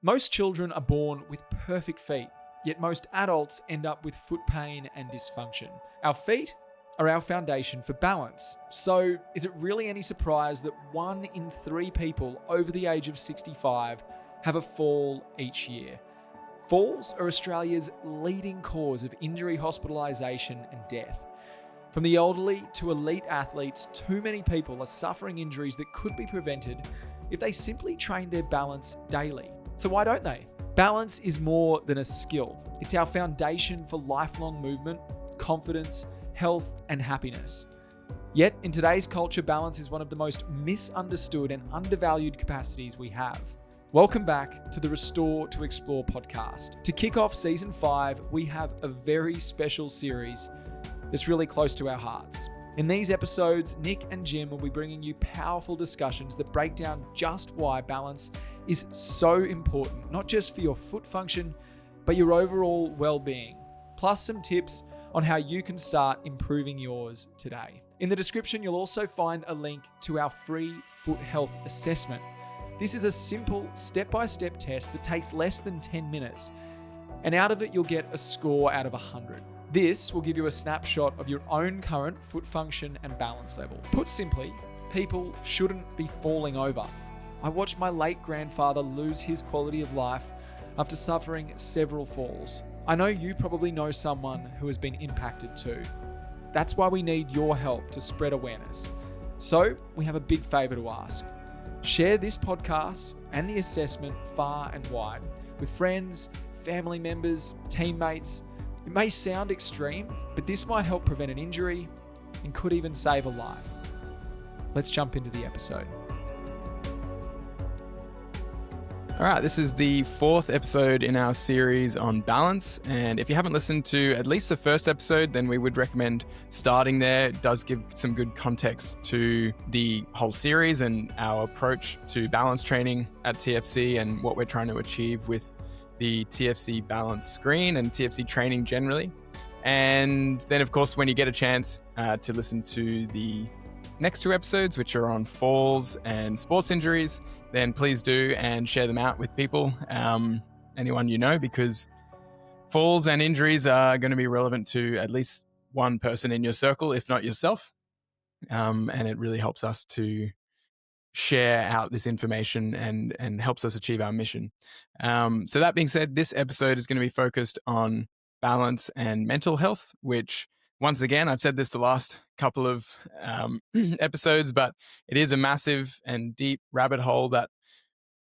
Most children are born with perfect feet, yet most adults end up with foot pain and dysfunction. Our feet are our foundation for balance. So, is it really any surprise that 1 in 3 people over the age of 65 have a fall each year? Falls are Australia's leading cause of injury, hospitalisation and death. From the elderly to elite athletes, too many people are suffering injuries that could be prevented if they simply trained their balance daily. So why don't they? Balance is more than a skill. It's our foundation for lifelong movement, confidence, health, and happiness. Yet, in today's culture, balance is one of the most misunderstood and undervalued capacities we have. Welcome back to the Restore to Explore podcast. To kick off season 5, we have a very special series that's really close to our hearts. In these episodes, Nick and Jim will be bringing you powerful discussions that break down just why balance is so important, not just for your foot function, but your overall well-being, plus some tips on how you can start improving yours today. In the description, you'll also find a link to our free foot health assessment. This is a simple step-by-step test that takes less than 10 minutes, and out of it, you'll get a score out of 100. This will give you a snapshot of your own current foot function and balance level. Put simply, people shouldn't be falling over. I watched my late grandfather lose his quality of life after suffering several falls. I know you probably know someone who has been impacted too. That's why we need your help to spread awareness. So we have a big favor to ask. Share this podcast and the assessment far and wide with friends, family members, teammates. It may sound extreme, but this might help prevent an injury and could even save a life. Let's jump into the episode. All right, this is the 4th episode in our series on balance. And if you haven't listened to at least the first episode, then we would recommend starting there. It does give some good context to the whole series and our approach to balance training at TFC and what we're trying to achieve with the TFC balance screen and TFC training generally. And then, of course, when you get a chance to listen to the next 2 episodes, which are on falls and sports injuries, then please do and share them out with people, anyone you know, because falls and injuries are going to be relevant to at least one person in your circle, if not yourself. And it really helps us to share out this information and helps us achieve our mission. So that being said, this episode is going to be focused on balance and mental health, which once again, I've said this the last couple of episodes, but it is a massive and deep rabbit hole that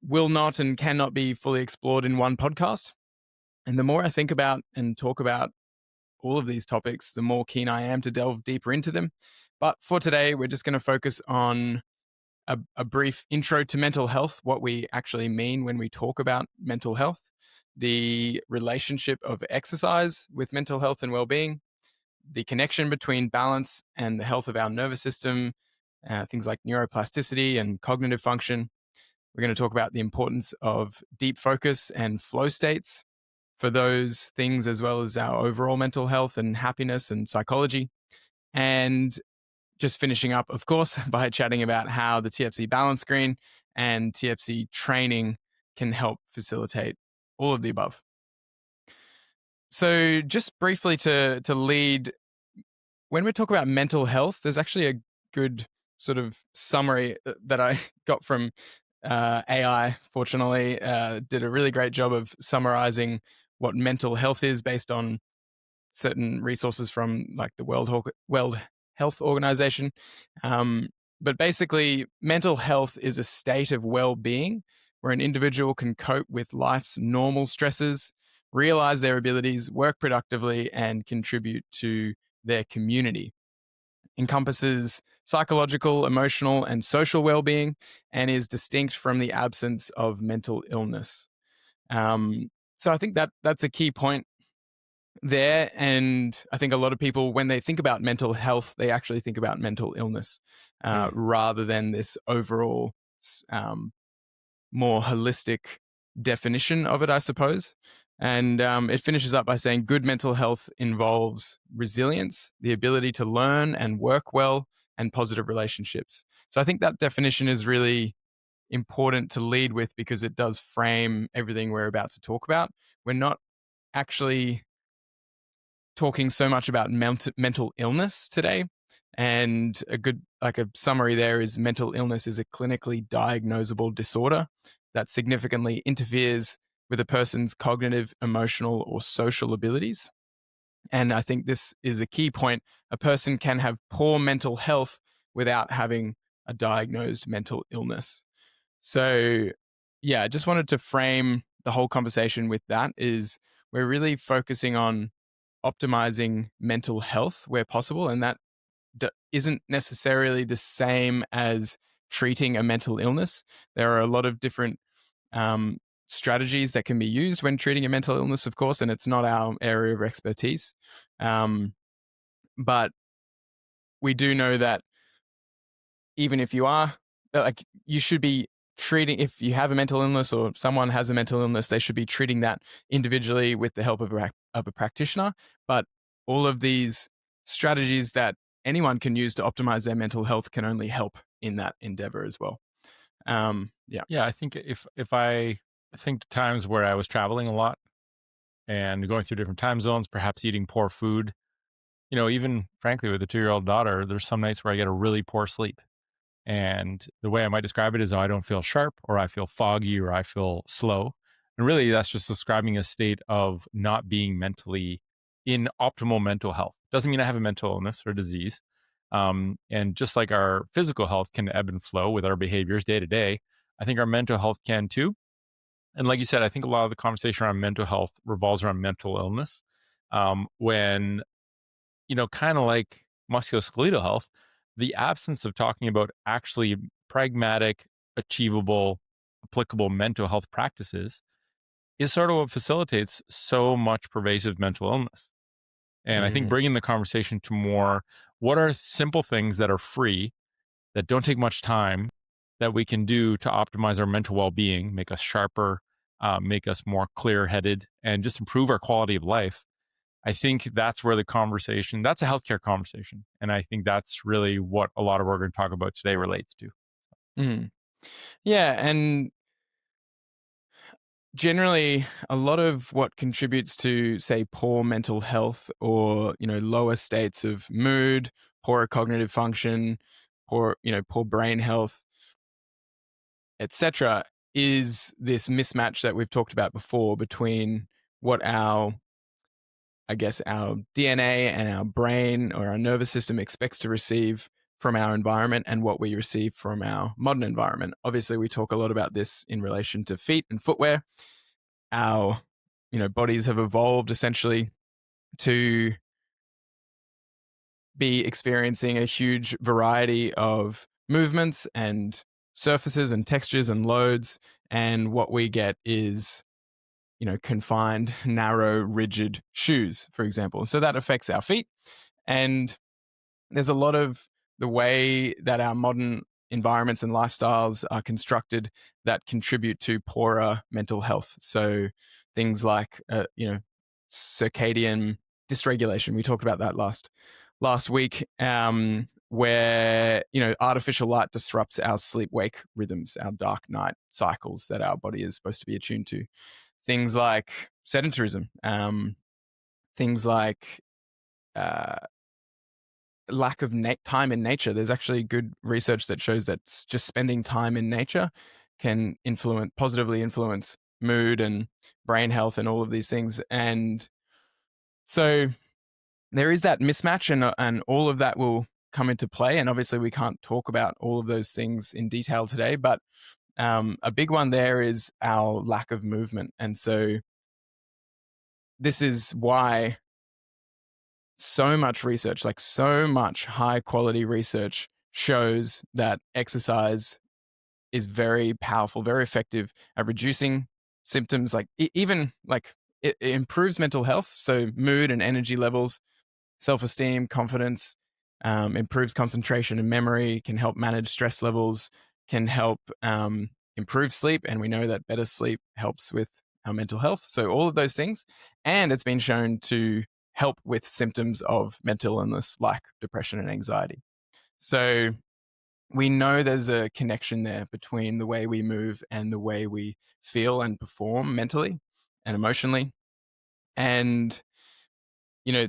will not and cannot be fully explored in one podcast. And the more I think about and talk about all of these topics, the more keen I am to delve deeper into them. But for today, we're just going to focus on a brief intro to mental health, what we actually mean when we talk about mental health, the relationship of exercise with mental health and well-being, the connection between balance and the health of our nervous system, things like neuroplasticity and cognitive function. We're going to talk about the importance of deep focus and flow states for those things, as well as our overall mental health and happiness and psychology. And just finishing up, of course, by chatting about how the TFC balance screen and TFC training can help facilitate all of the above. So just briefly to lead, when we talk about mental health, there's actually a good sort of summary that I got from AI, fortunately, did a really great job of summarizing what mental health is based on certain resources from like the World Health Organization. But basically, mental health is a state of well-being where an individual can cope with life's normal stresses, realize their abilities, work productively, and contribute to their community. Encompasses psychological, emotional, and social well-being, and is distinct from the absence of mental illness. So I think that's a key point there. And I think a lot of people, when they think about mental health, they actually think about mental illness rather than this overall more holistic definition of it, I suppose. And it finishes up by saying good mental health involves resilience, the ability to learn and work well, and positive relationships. So I think that definition is really important to lead with because it does frame everything we're about to talk about. We're not actually talking so much about mental illness today. And a good, like a summary there is mental illness is a clinically diagnosable disorder that significantly interferes with a person's cognitive, emotional, or social abilities. And I think this is a key point. A person can have poor mental health without having a diagnosed mental illness. So, yeah, I just wanted to frame the whole conversation with that is we're really focusing on optimizing mental health where possible. And that isn't necessarily the same as treating a mental illness. There are a lot of different um, strategies that can be used when treating a mental illness, of course, and it's not our area of expertise. But we do know that even if you are, like, you should be treating, if you have a mental illness or someone has a mental illness, they should be treating that individually with the help of a practitioner. But all of these strategies that anyone can use to optimize their mental health can only help in that endeavor as well. Yeah. Yeah, I think if I think to times where I was traveling a lot and going through different time zones, perhaps eating poor food, even frankly with a 2-year-old daughter, there's some nights where I get a really poor sleep. And the way I might describe it is I don't feel sharp or I feel foggy or I feel slow. And really that's just describing a state of not being mentally in optimal mental health. Doesn't mean I have a mental illness or disease. And just like our physical health can ebb and flow with our behaviors day to day, I think our mental health can too. And like you said, I think a lot of the conversation around mental health revolves around mental illness. When, kind of like musculoskeletal health, the absence of talking about actually pragmatic, achievable, applicable mental health practices is sort of what facilitates so much pervasive mental illness. And I think Mm. bringing the conversation to more, what are simple things that are free, that don't take much time, that we can do to optimize our mental well-being, make us sharper, make us more clear-headed, and just improve our quality of life. I think that's where the conversation, that's a healthcare conversation. And I think that's really what a lot of what we're going to talk about today relates to. Mm. Yeah. And generally, a lot of what contributes to, say, poor mental health or, lower states of mood, poorer cognitive function, poor brain health, etc., is this mismatch that we've talked about before between what our DNA and our brain or our nervous system expects to receive from our environment and what we receive from our modern environment. Obviously, we talk a lot about this in relation to feet and footwear. Our, bodies have evolved essentially to be experiencing a huge variety of movements and surfaces and textures and loads. And what we get is, confined, narrow, rigid shoes, for example. So that affects our feet. And there's a lot of the way that our modern environments and lifestyles are constructed that contribute to poorer mental health. So things like, circadian dysregulation. We talked about that last week, where, artificial light disrupts our sleep-wake rhythms, our dark night cycles that our body is supposed to be attuned to. Things like sedentarism, things like lack of time in nature. There's actually good research that shows that just spending time in nature can positively influence mood and brain health and all of these things. And so there is that mismatch, and all of that will come into play. And obviously we can't talk about all of those things in detail today, but a big one there is our lack of movement. And so this is why so much research, like so much high quality research, shows that exercise is very powerful, very effective at reducing symptoms. Like even like it improves mental health. So mood and energy levels, self-esteem, confidence, improves concentration and memory, can help manage stress levels, can help improve sleep. And we know that better sleep helps with our mental health. So all of those things. And it's been shown to help with symptoms of mental illness like depression and anxiety. So we know there's a connection there between the way we move and the way we feel and perform mentally and emotionally. And, you know,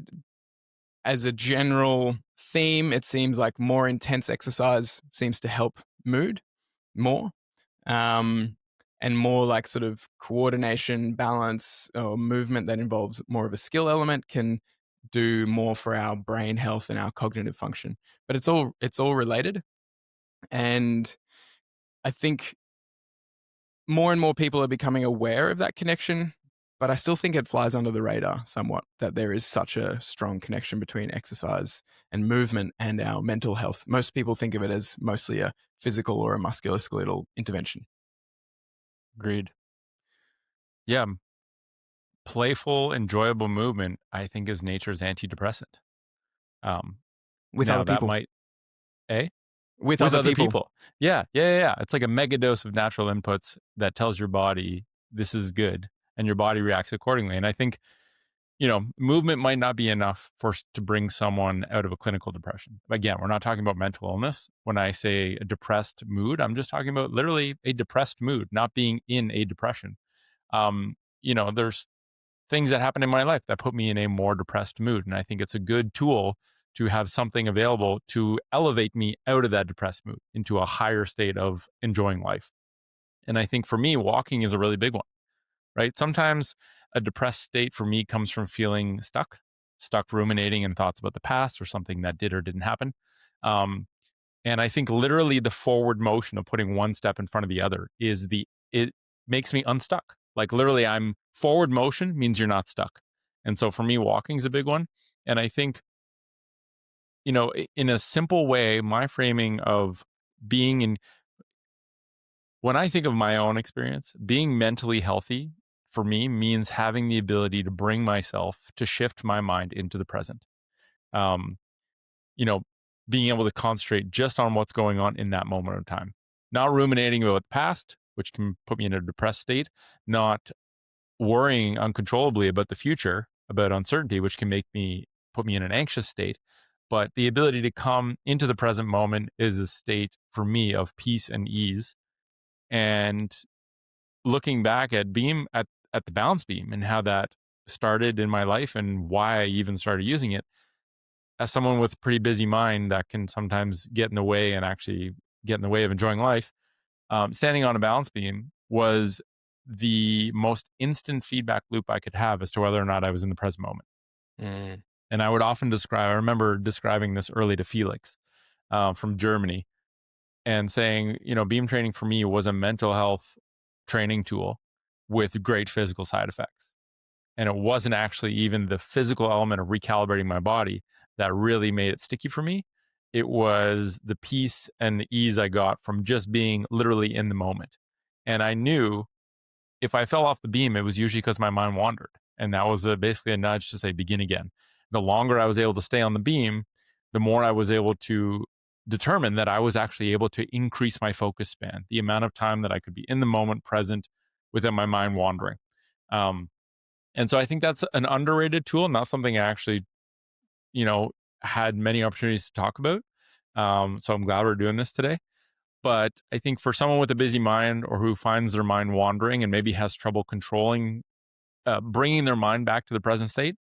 as a general theme, it seems like more intense exercise seems to help mood more. And more like sort of coordination, balance, or movement that involves more of a skill element can do more for our brain health and our cognitive function. But it's all related. And I think more and more people are becoming aware of that connection, but I still think it flies under the radar somewhat that there is such a strong connection between exercise and movement and our mental health. Most people think of it as mostly a physical or a musculoskeletal intervention. Agreed. Yeah, playful, enjoyable movement, I think, is nature's antidepressant. Um, With Now other that people. might, eh? With With other other people. people. Yeah. It's like a mega dose of natural inputs that tells your body this is good, and your body reacts accordingly. And I think, movement might not be enough to bring someone out of a clinical depression. Again, we're not talking about mental illness. When I say a depressed mood, I'm just talking about literally a depressed mood, not being in a depression. There's things that happened in my life that put me in a more depressed mood. And I think it's a good tool to have something available to elevate me out of that depressed mood into a higher state of enjoying life. And I think for me, walking is a really big one, right? Sometimes a depressed state for me comes from feeling stuck ruminating in thoughts about the past or something that did or didn't happen. Um, and I think literally the forward motion of putting one step in front of the other it makes me unstuck. Like literally I'm forward motion means you're not stuck. And so for me, walking is a big one. And I think, in a simple way, my framing of being in, when I think of my own experience, being mentally healthy for me means having the ability to bring myself to shift my mind into the present. Um, you know, Being able to concentrate just on what's going on in that moment of time, not ruminating about the past, which can put me in a depressed state, not worrying uncontrollably about the future, about uncertainty, which can put me in an anxious state. But the ability to come into the present moment is a state for me of peace and ease. And looking back at at the balance beam and how that started in my life and why I even started using it, as someone with a pretty busy mind that can sometimes get in the way and actually get in the way of enjoying life, standing on a balance beam was the most instant feedback loop I could have as to whether or not I was in the present moment. Mm. And I remember describing this early to Felix from Germany and saying, beam training for me was a mental health training tool with great physical side effects. And it wasn't actually even the physical element of recalibrating my body that really made it sticky for me. It was the peace and the ease I got from just being literally in the moment. And I knew if I fell off the beam, it was usually because my mind wandered. And that was basically a nudge to say, begin again. The longer I was able to stay on the beam, the more I was able to determine that I was actually able to increase my focus span, the amount of time that I could be in the moment present without my mind wandering. Um, and so I think that's an underrated tool, not something I actually, you know, had many opportunities to talk about. So I'm glad we're doing this today. But I think for someone with a busy mind or who finds their mind wandering and maybe has trouble controlling, bringing their mind back to the present state,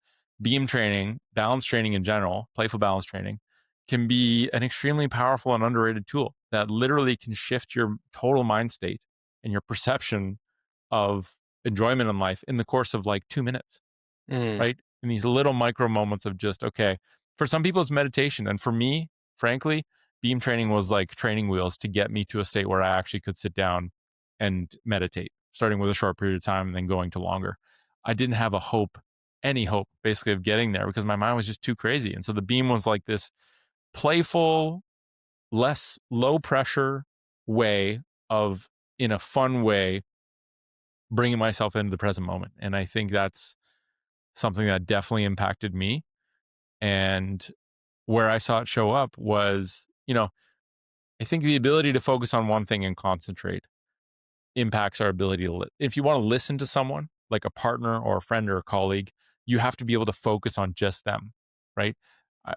beam training, balance training in general, playful balance training can be an extremely powerful and underrated tool that literally can shift your total mind state and your perception of enjoyment in life in the course of like 2 minutes, Mm. right? In these little micro moments of just, okay, for some people it's meditation. And for me, frankly, beam training was like training wheels to get me to a state where I actually could sit down and meditate, starting with a short period of time and then going to longer. I didn't have any hope basically of getting there because my mind was just too crazy. And so the beam was like this playful, less low pressure way of, in a fun way, bringing myself into the present moment. And I think that's something that definitely impacted me. And where I saw it show up was, I think the ability to focus on one thing and concentrate impacts our ability to, if you want to listen to someone like a partner or a friend or a colleague, you have to be able to focus on just them, right?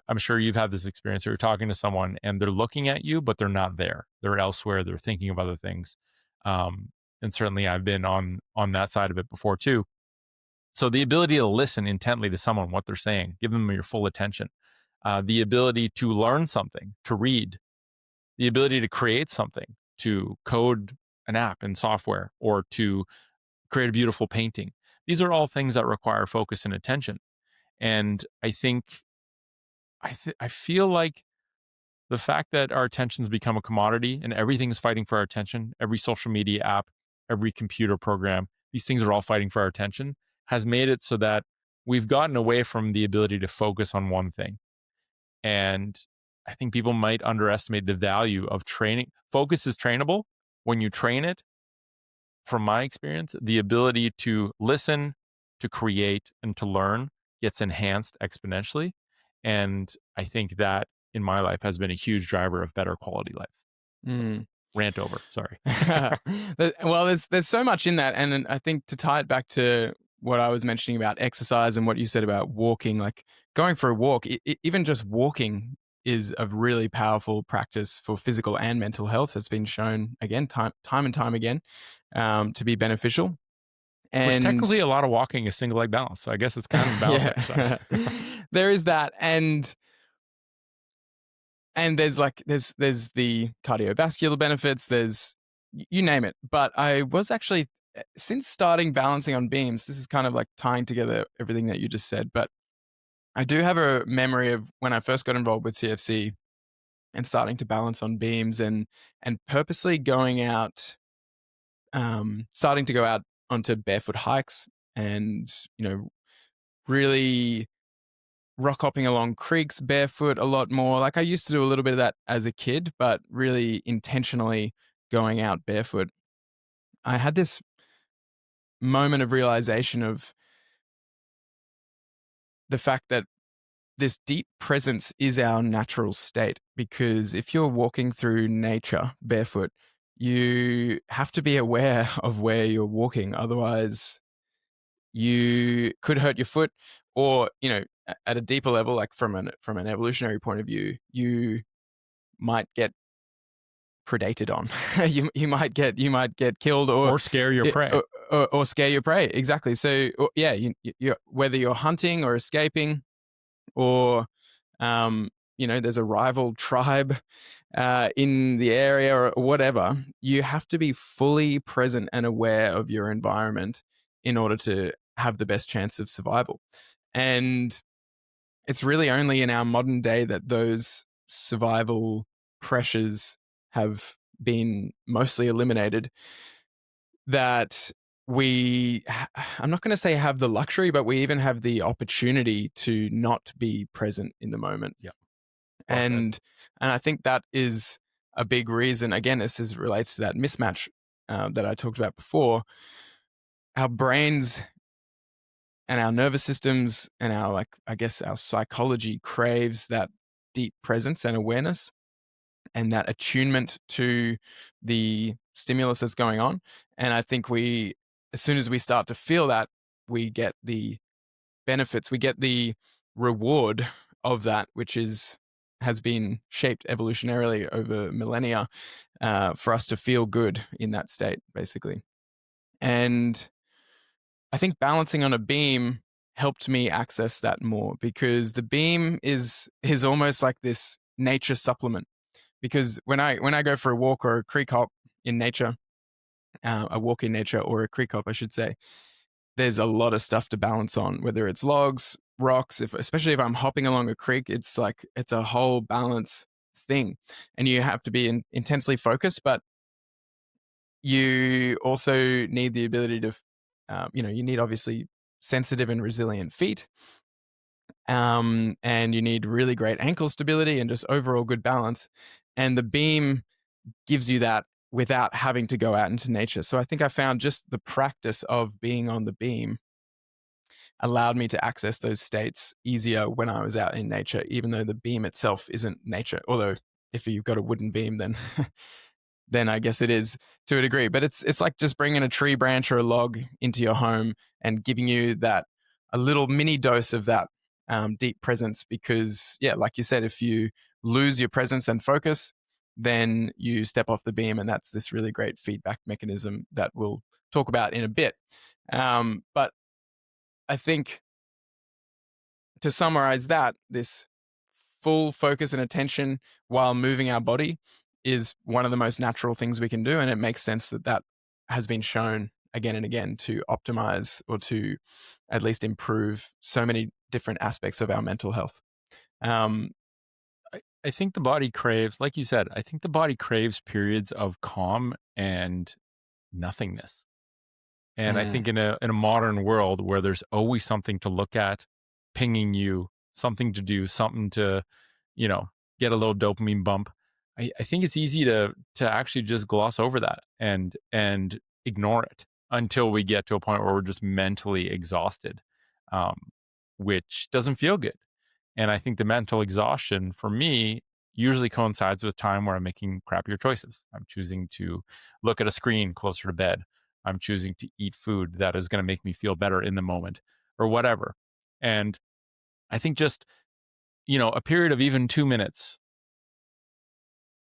I'm sure you've had this experience where you're talking to someone and they're looking at you, but they're not there. They're elsewhere. They're thinking of other things. Um, and certainly I've been on that side of it before too. So the ability to listen intently to someone, what they're saying, give them your full attention, the ability to learn something, to read, the ability to create something, to code an app in software, or to create a beautiful painting. These are all things that require focus and attention. And I think I feel like the fact that our attention's become a commodity and everything's fighting for our attention, every social media app, every computer program, these things are all fighting for our attention, has made it so that we've gotten away from the ability to focus on one thing. And I think people might underestimate the value of training. Focus is trainable. When you train it, from my experience, the ability to listen, to create, and to learn gets enhanced exponentially. And I think that in my life has been a huge driver of better quality life. So, Mm. rant over. Sorry. Well, there's so much in that, and I think to tie it back to what I was mentioning about exercise and what you said about walking, like going for a walk, even just walking is a really powerful practice for physical and mental health. It's been shown again, time and time again, to be beneficial. Which And technically a lot of walking is single leg balance. So I guess it's kind of a balance exercise. there is that, and there's the cardiovascular benefits, there's you name it. But I was actually, since starting balancing on beams, this is kind of like tying together everything that you just said, but I do have a memory of when I first got involved with CFC and starting to balance on beams, and purposely going out, starting to go out onto barefoot hikes, and really rock hopping along creeks barefoot a lot more. Like I used to do a little bit of that as a kid, but really intentionally going out barefoot. I had this moment of realization of the fact that this deep presence is our natural state, because if you're walking through nature barefoot, you have to be aware of where you're walking. Otherwise, you could hurt your foot, or at a deeper level, like from an evolutionary point of view, you might get predated on. you might get killed, or scare your prey. Or scare your prey. Exactly. So yeah, you whether you're hunting or escaping, or there's a rival tribe in the area or whatever, you have to be fully present and aware of your environment in order to have the best chance of survival. And it's really only in our modern day that those survival pressures have been mostly eliminated, that I'm not going to say have the luxury, but we even have the opportunity to not be present in the moment. Yeah. And I think that is a big reason. Again, this relates to that mismatch that I talked about before. Our brains and our nervous systems and our our psychology craves that deep presence and awareness, and that attunement to the stimulus that's going on. And I think as soon as we start to feel that, we get the benefits, we get the reward of that, which has been shaped evolutionarily over millennia, for us to feel good in that state, basically. And I think balancing on a beam helped me access that more, because the beam is almost like this nature supplement. Because when I go for a walk or a creek hop in nature, a walk in nature or a creek hop, I should say, there's a lot of stuff to balance on, whether it's logs, rocks, especially if I'm hopping along a creek, it's a whole balance thing. And you have to be intensely focused, but you also need the ability to, you need obviously sensitive and resilient feet. And you need really great ankle stability and just overall good balance. And the beam gives you that without having to go out into nature. So I think I found just the practice of being on the beam allowed me to access those states easier when I was out in nature, even though the beam itself isn't nature. Although if you've got a wooden beam, then then I guess it is to a degree. But it's like just bringing a tree branch or a log into your home and giving you that a little mini dose of that deep presence, because like you said, if you lose your presence and focus, then you step off the beam, and that's this really great feedback mechanism that we'll talk about in a bit. But I think, to summarize that, this full focus and attention while moving our body is one of the most natural things we can do, and it makes sense that that has been shown again and again to optimize, or to at least improve, so many different aspects of our mental health. I think the body craves, like you said, I think the body craves periods of calm and nothingness. And I think in a modern world where there's always something to look at, pinging you, something to do, something to, you know, get a little dopamine bump, I think it's easy to actually just gloss over that and ignore it until we get to a point where we're just mentally exhausted, um, which doesn't feel good. And I think the mental exhaustion for me usually coincides with time where I'm making crappier choices. I'm choosing to look at a screen closer to bed. I'm choosing to eat food that is going to make me feel better in the moment, or whatever. And I think just, a period of even 2 minutes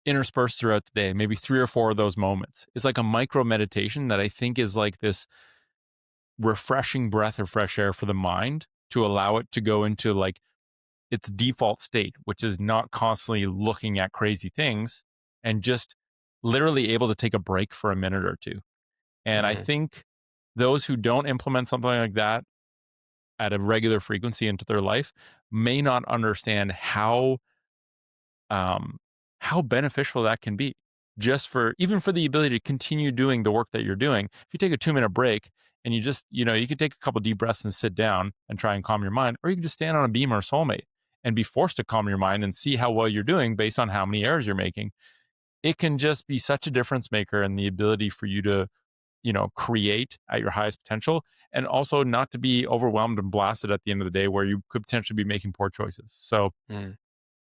interspersed throughout the day, maybe 3 or 4 of those moments, is like a micro meditation that I think is like this refreshing breath of fresh air for the mind, to allow it to go into like its default state, which is not constantly looking at crazy things, and just literally able to take a break for a minute or two. And I think those who don't implement something like that at a regular frequency into their life may not understand how beneficial that can be, just for even for the ability to continue doing the work that you're doing. If you take a 2 minute break and you just, you could take a couple deep breaths and sit down and try and calm your mind, or you can just stand on a beam or a soulmate and be forced to calm your mind and see how well you're doing based on how many errors you're making. It can just be such a difference maker in the ability for you to, create at your highest potential, and also not to be overwhelmed and blasted at the end of the day where you could potentially be making poor choices. So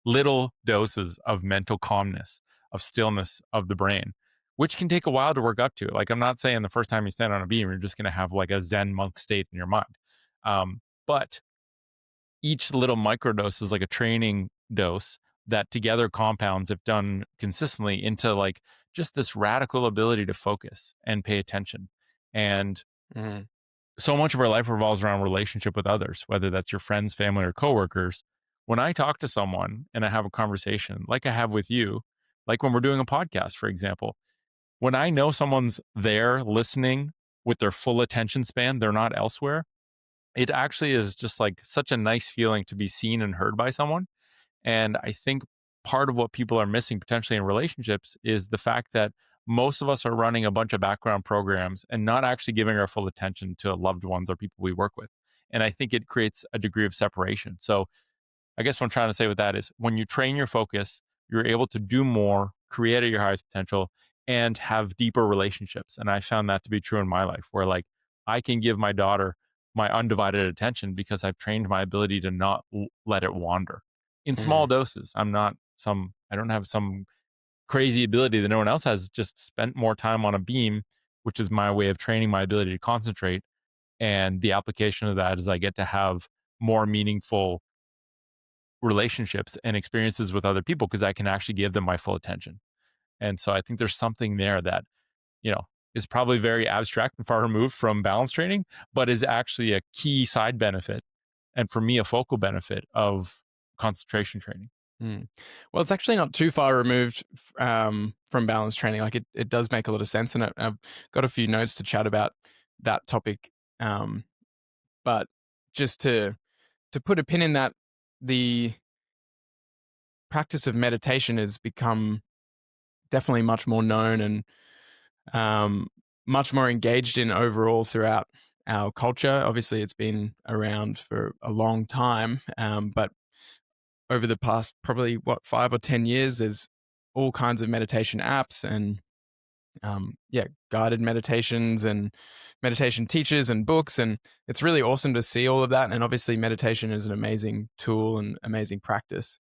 little doses of mental calmness, of stillness of the brain, which can take a while to work up to. Like, I'm not saying the first time you stand on a beam, you're just going to have like a Zen monk state in your mind. But each little microdose is like a training dose that together compounds, if done consistently, into like just this radical ability to focus and pay attention. And so much of our life revolves around relationship with others, whether that's your friends, family, or coworkers. When I talk to someone and I have a conversation like I have with you, like when we're doing a podcast, for example, when I know someone's there listening with their full attention span, they're not elsewhere, it actually is just like such a nice feeling to be seen and heard by someone. And I think part of what people are missing potentially in relationships is the fact that most of us are running a bunch of background programs and not actually giving our full attention to loved ones or people we work with. And I think it creates a degree of separation. So I guess what I'm trying to say with that is, when you train your focus, you're able to do more, create at your highest potential, and have deeper relationships. And I found that to be true in my life, where like I can give my daughter my undivided attention because I've trained my ability to not let it wander in small doses. I don't have some crazy ability that no one else has, just spent more time on a beam, which is my way of training my ability to concentrate. And the application of that is I get to have more meaningful relationships and experiences with other people because I can actually give them my full attention. And so I think there's something there that, is probably very abstract and far removed from balance training, but is actually a key side benefit, and for me, a focal benefit of concentration training. Well, it's actually not too far removed from balance training. Like it does make a lot of sense, and I've got a few notes to chat about that topic. But just to put a pin in that, the practice of meditation has become definitely much more known and much more engaged in overall throughout our culture. Obviously, it's been around for a long time, but over the past probably 5 or 10 years, there's all kinds of meditation apps and guided meditations and meditation teachers and books, and it's really awesome to see all of that. And obviously, meditation is an amazing tool and amazing practice.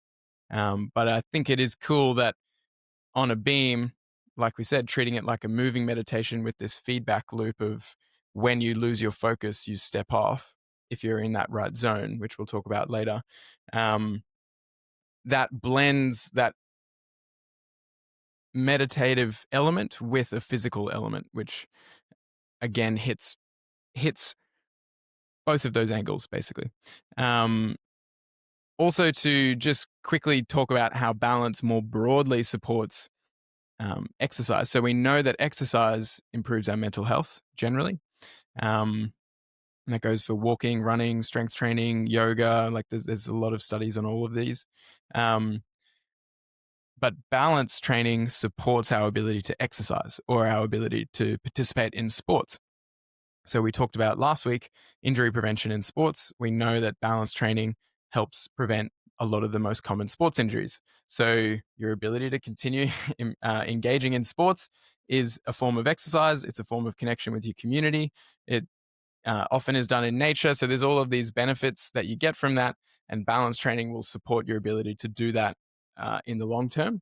But I think it is cool that on a beam, like we said, treating it like a moving meditation with this feedback loop of when you lose your focus, you step off, if you're in that right zone, which we'll talk about later, that blends that meditative element with a physical element, which again hits both of those angles basically. Also, to just quickly talk about how balance more broadly supports exercise. So we know that exercise improves our mental health generally. And that goes for walking, running, strength training, yoga. Like there's a lot of studies on all of these. But balance training supports our ability to exercise or our ability to participate in sports. So we talked about last week, injury prevention in sports. We know that balance training helps prevent a lot of the most common sports injuries. So your ability to continue engaging in sports is a form of exercise. It's a form of connection with your community. It often is done in nature. So there's all of these benefits that you get from that. And balance training will support your ability to do that in the long term.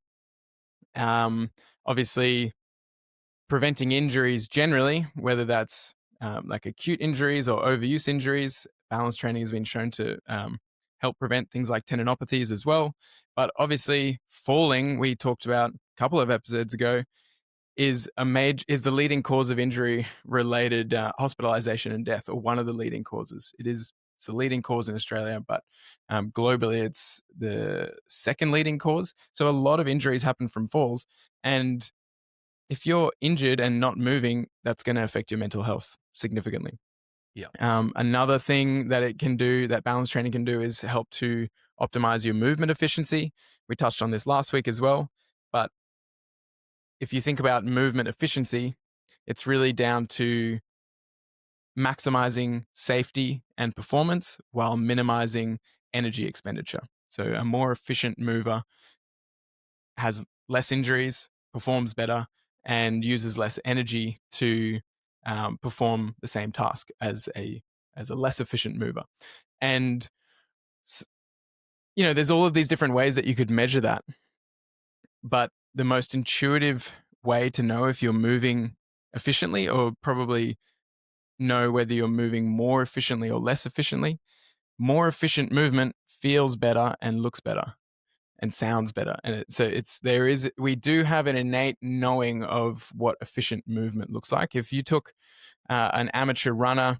Obviously, preventing injuries generally, whether that's like acute injuries or overuse injuries, balance training has been shown to help prevent things like tendinopathies as well. But obviously, falling, we talked about a couple of episodes ago, is the leading cause of injury related hospitalization and death, or one of the leading causes. It's a leading cause in Australia, but globally it's the second leading cause. So a lot of injuries happen from falls, and if you're injured and not moving, that's going to affect your mental health significantly. Yeah. Another thing that it can do, that balance training can do, is help to optimize your movement efficiency. We touched on this last week as well, but if you think about movement efficiency, it's really down to maximizing safety and performance while minimizing energy expenditure. So a more efficient mover has less injuries, performs better, and uses less energy to perform the same task as a less efficient mover. And there's all of these different ways that you could measure that, but the most intuitive way to know if you're moving efficiently, or probably know whether you're moving more efficiently or less efficiently, more efficient movement feels better and looks better and sounds better. And we do have an innate knowing of what efficient movement looks like. If you took an amateur runner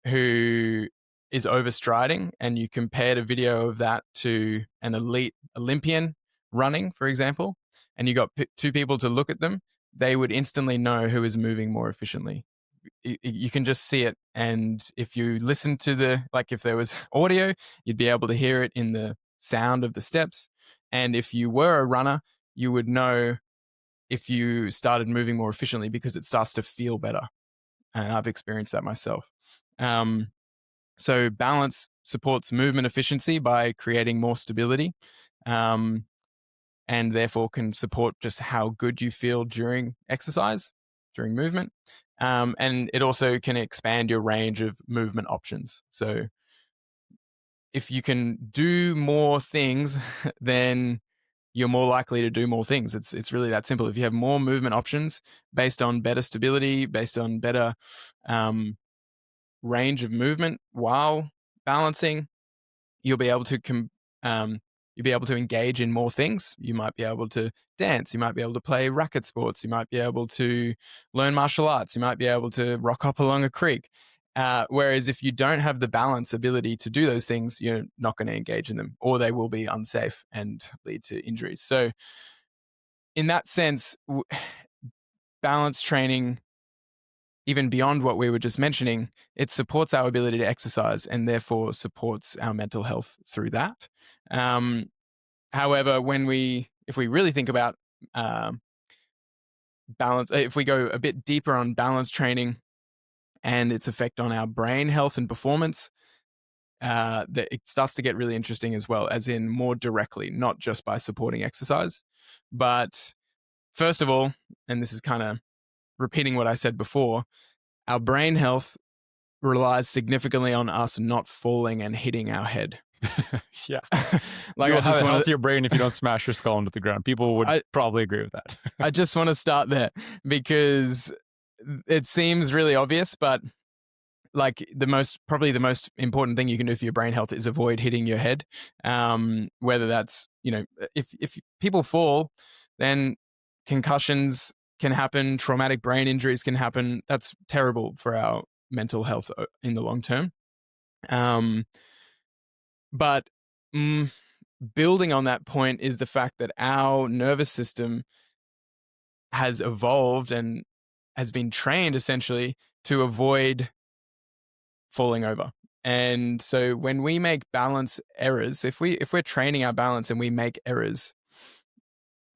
who is overstriding and you compared a video of that to an elite Olympian running, for example, and you got two people to look at them, they would instantly know who is moving more efficiently. You can just see it. And if you listen to if there was audio, you'd be able to hear it in the sound of the steps. And if you were a runner, you would know if you started moving more efficiently because it starts to feel better. And I've experienced that myself. So balance supports movement efficiency by creating more stability, and therefore can support just how good you feel during exercise, during movement. And it also can expand your range of movement options. So if you can do more things, then you're more likely to do more things. It's really that simple. If you have more movement options based on better stability, based on better range of movement while balancing, you'll be able to engage in more things. You might be able to dance. You might be able to play racket sports. You might be able to learn martial arts. You might be able to rock up along a creek. Whereas if you don't have the balance ability to do those things, you're not going to engage in them, or they will be unsafe and lead to injuries. So in that sense, balance training, even beyond what we were just mentioning, it supports our ability to exercise and therefore supports our mental health through that. However, if we really think about balance, if we go a bit deeper on balance training and its effect on our brain health and performance, that it starts to get really interesting as well, as in more directly, not just by supporting exercise. But first of all, and this is kind of repeating what I said before, our brain health relies significantly on us not falling and hitting our head. Yeah. Like you'll have a healthier brain if you don't smash your skull into the ground. People would probably agree with that. I just want to start there because it seems really obvious, but like probably the most important thing you can do for your brain health is avoid hitting your head. Whether that's, if people fall, then concussions can happen, traumatic brain injuries can happen. That's terrible for our mental health in the long term. But building on that point is the fact that our nervous system has evolved and has been trained essentially to avoid falling over. And so when we make balance errors, if we're training our balance and we make errors,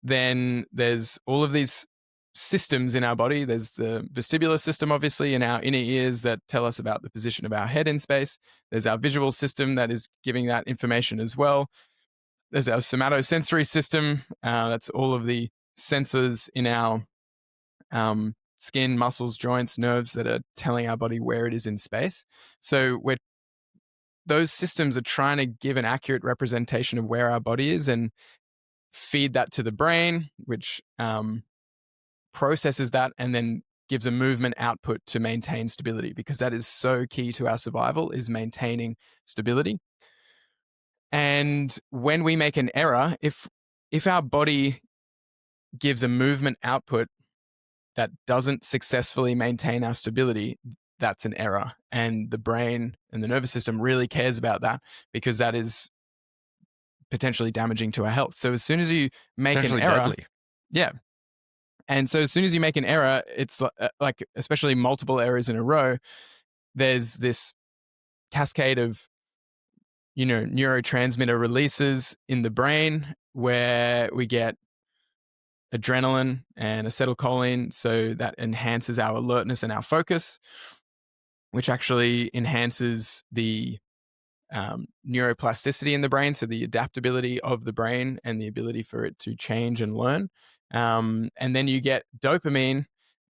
then there's all of these systems in our body. There's the vestibular system, obviously, in our inner ears that tell us about the position of our head in space. There's our visual system that is giving that information as well. There's our somatosensory system. That's all of the sensors in our skin, muscles, joints, nerves that are telling our body where it is in space. So those systems are trying to give an accurate representation of where our body is and feed that to the brain, which processes that and then gives a movement output to maintain stability, because that is so key to our survival, is maintaining stability. And when we make an error, if our body gives a movement output that doesn't successfully maintain our stability, that's an error. And the brain and the nervous system really cares about that, because that is potentially damaging to our health. So as soon as you make an error, deadly. Yeah. And so as soon as you make an error, it's like, especially multiple errors in a row, there's this cascade of, neurotransmitter releases in the brain where we get adrenaline and acetylcholine. So that enhances our alertness and our focus, which actually enhances the neuroplasticity in the brain, so the adaptability of the brain and the ability for it to change and learn. And then you get dopamine,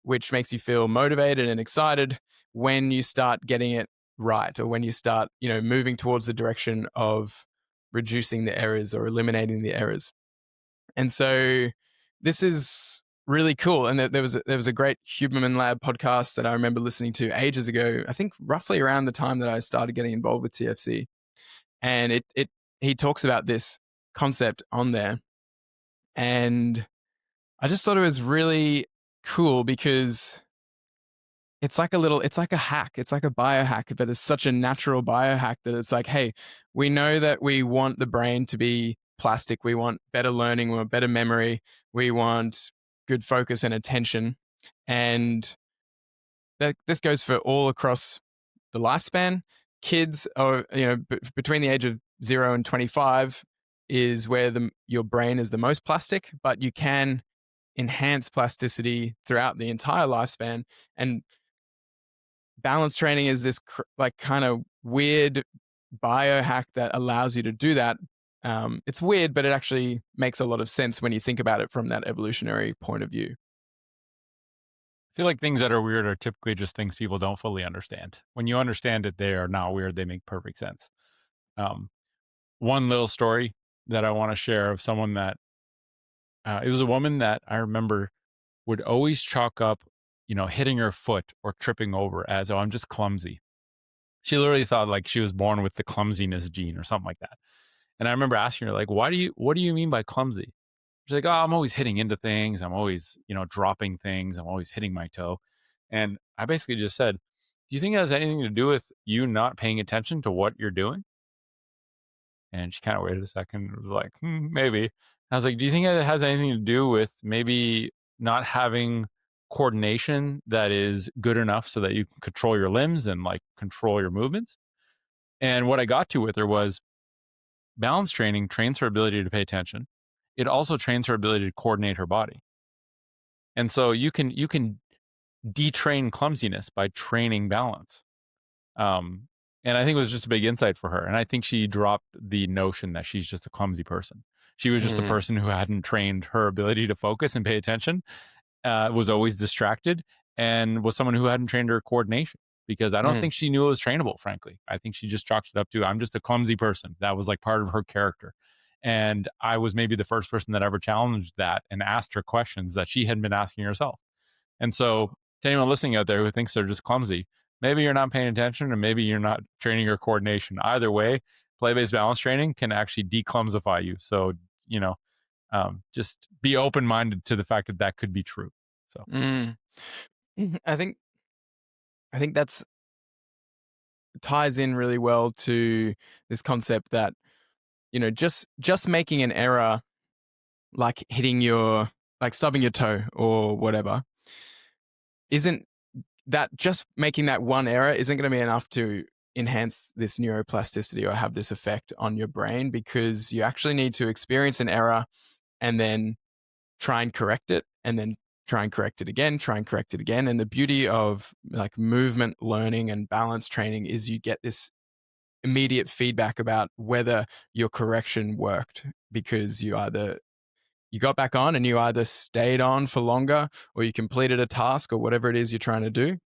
which makes you feel motivated and excited when you start getting it right, or when you start, moving towards the direction of reducing the errors or eliminating the errors. And so this is really cool. And there was a great Huberman Lab podcast that I remember listening to ages ago, I think roughly around the time that I started getting involved with TFC. And he talks about this concept on there. And I just thought it was really cool, because it's like a hack. It's like a biohack, but it's such a natural biohack that it's like, hey, we know that we want the brain to be plastic. We want better learning. We want better memory. We want good focus and attention. And this goes for all across the lifespan. Kids are, between the age of 0 and 25 is where your brain is the most plastic, but you can enhance plasticity throughout the entire lifespan. And balance training is this kind of weird biohack that allows you to do that. It's weird, but it actually makes a lot of sense when you think about it from that evolutionary point of view. I feel like things that are weird are typically just things people don't fully understand. When you understand it, they are not weird. They make perfect sense. One little story that I want to share of someone that, it was a woman that I remember would always chalk up, hitting her foot or tripping over as, oh, I'm just clumsy. She literally thought like she was born with the clumsiness gene or something like that. And I remember asking her, like, what do you mean by clumsy? She's like, oh, I'm always hitting into things. I'm always, dropping things. I'm always hitting my toe. And I basically just said, do you think it has anything to do with you not paying attention to what you're doing? And she kind of waited a second and was like, maybe. I was like, do you think it has anything to do with maybe not having coordination that is good enough so that you can control your limbs and like control your movements? And what I got to with her was, balance training trains her ability to pay attention. It also trains her ability to coordinate her body. And so you can detrain clumsiness by training balance. And I think it was just a big insight for her. And I think she dropped the notion that she's just a clumsy person. She was just a person who hadn't trained her ability to focus and pay attention, was always distracted, and was someone who hadn't trained her coordination. Because I don't think she knew it was trainable, frankly. I think she just chalked it up to, I'm just a clumsy person. That was like part of her character. And I was maybe the first person that ever challenged that and asked her questions that she hadn't been asking herself. And so to anyone listening out there who thinks they're just clumsy, maybe you're not paying attention, and maybe you're not training your coordination. Either way, play-based balance training can actually declumsify you. So, you know, just be open-minded to the fact that that could be true. So, Mm. I think that's ties in really well to this concept that, you know, just making an error, like hitting your, like stubbing your toe or whatever, isn't that, just making that one error isn't going to be enough to enhance this neuroplasticity or have this effect on your brain, because you actually need to experience an error and then try and correct it, and then try and correct it again, try and correct it again. And the beauty of like movement learning and balance training is you get this immediate feedback about whether your correction worked, because you got back on and you either stayed on for longer, or you completed a task or whatever it is you're trying to do,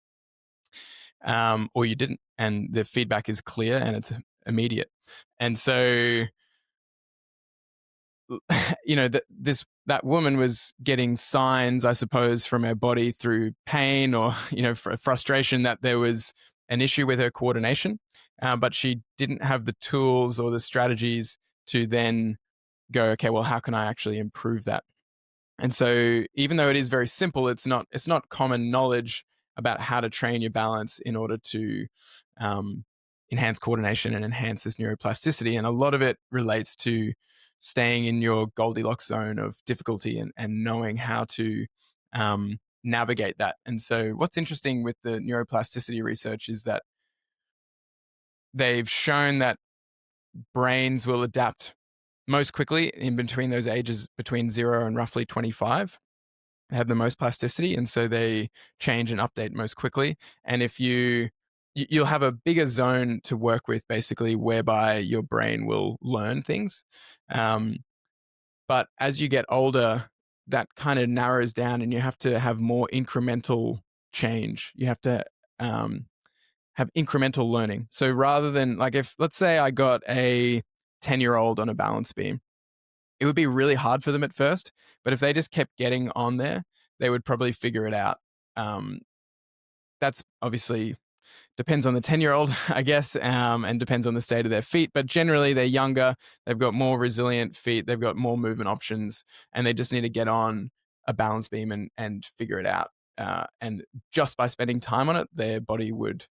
or you didn't. And the feedback is clear and it's immediate. And so, you know, that woman was getting signs, I suppose, from her body through pain or, you know, frustration that there was an issue with her coordination, but she didn't have the tools or the strategies to then go, okay, well, how can I actually improve that? And so, even though it is very simple, it's not common knowledge about how to train your balance in order to enhance coordination and enhance this neuroplasticity. And a lot of it relates to staying in your Goldilocks zone of difficulty, and knowing how to navigate that. And so, what's interesting with the neuroplasticity research is that they've shown that brains will adapt most quickly in between those ages between 0 and roughly 25, have the most plasticity, and so they change and update most quickly. And if you'll have a bigger zone to work with, basically, whereby your brain will learn things. But as you get older, that kind of narrows down, and you have to have more incremental change. You have to have incremental learning. So rather than, like, if, let's say I got a 10-year-old on a balance beam, it would be really hard for them at first, but if they just kept getting on there, they would probably figure it out. That's obviously depends on the 10-year-old, I guess, and depends on the state of their feet. But generally, they're younger, they've got more resilient feet, they've got more movement options, and they just need to get on a balance beam and figure it out. And just by spending time on it, their body would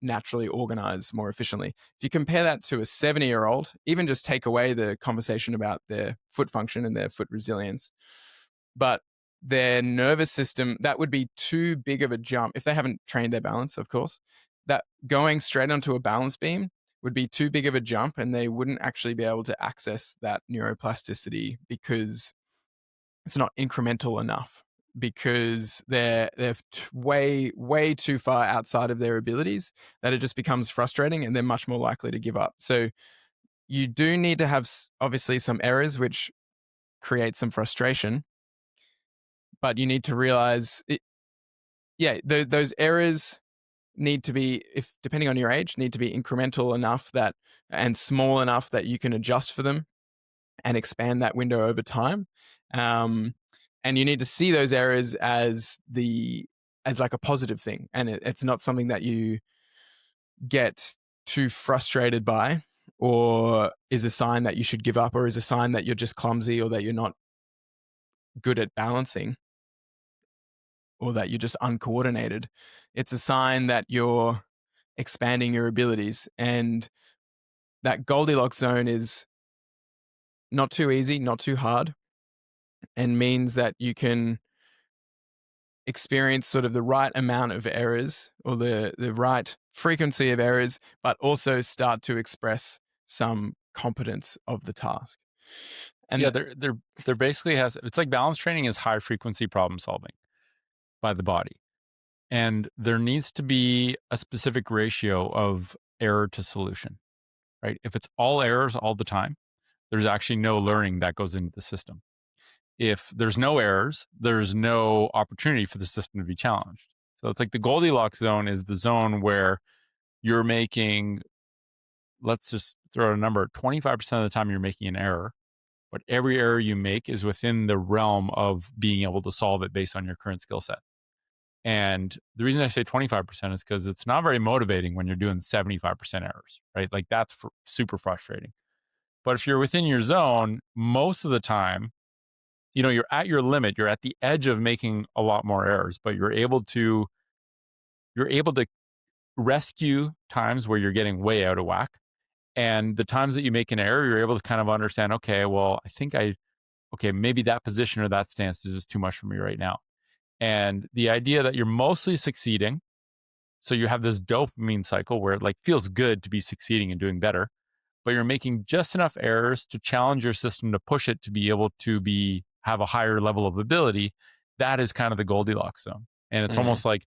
naturally organize more efficiently. If you compare that to a 70-year-old, even just take away the conversation about their foot function and their foot resilience, but their nervous system, that would be too big of a jump if they haven't trained their balance, of course. That going straight onto a balance beam would be too big of a jump, and they wouldn't actually be able to access that neuroplasticity because it's not incremental enough, because they're way too far outside of their abilities, that it just becomes frustrating, and they're much more likely to give up. So you do need to have obviously some errors which create some frustration, but you need to realize those errors need to be, if depending on your age, need to be incremental enough that, and small enough that you can adjust for them and expand that window over time. And you need to see those errors as like a positive thing, and it's not something that you get too frustrated by, or is a sign that you should give up, or is a sign that you're just clumsy, or that you're not good at balancing, or that you're just uncoordinated. It's a sign that you're expanding your abilities, and that Goldilocks zone is not too easy, not too hard, and means that you can experience sort of the right amount of errors, or the right frequency of errors, but also start to express some competence of the task. And yeah, there basically it's like balance training is high frequency problem solving by the body. And there needs to be a specific ratio of error to solution, right? If it's all errors all the time, there's actually no learning that goes into the system. If there's no errors, there's no opportunity for the system to be challenged. So it's like the Goldilocks zone is the zone where you're making, let's just throw out a number, 25% of the time you're making an error, but every error you make is within the realm of being able to solve it based on your current skill set. And the reason I say 25% is because it's not very motivating when you're doing 75% errors, right? Like that's super frustrating. But if you're within your zone, most of the time, you're at your limit, you're at the edge of making a lot more errors, but you're able to rescue times where you're getting way out of whack. And the times that you make an error, you're able to kind of understand, okay, well, okay, maybe that position or that stance is just too much for me right now. And the idea that you're mostly succeeding, so you have this dopamine cycle where it like feels good to be succeeding and doing better, but you're making just enough errors to challenge your system to push it to be able to have a higher level of ability. That is kind of the Goldilocks zone. And it's Mm. almost like,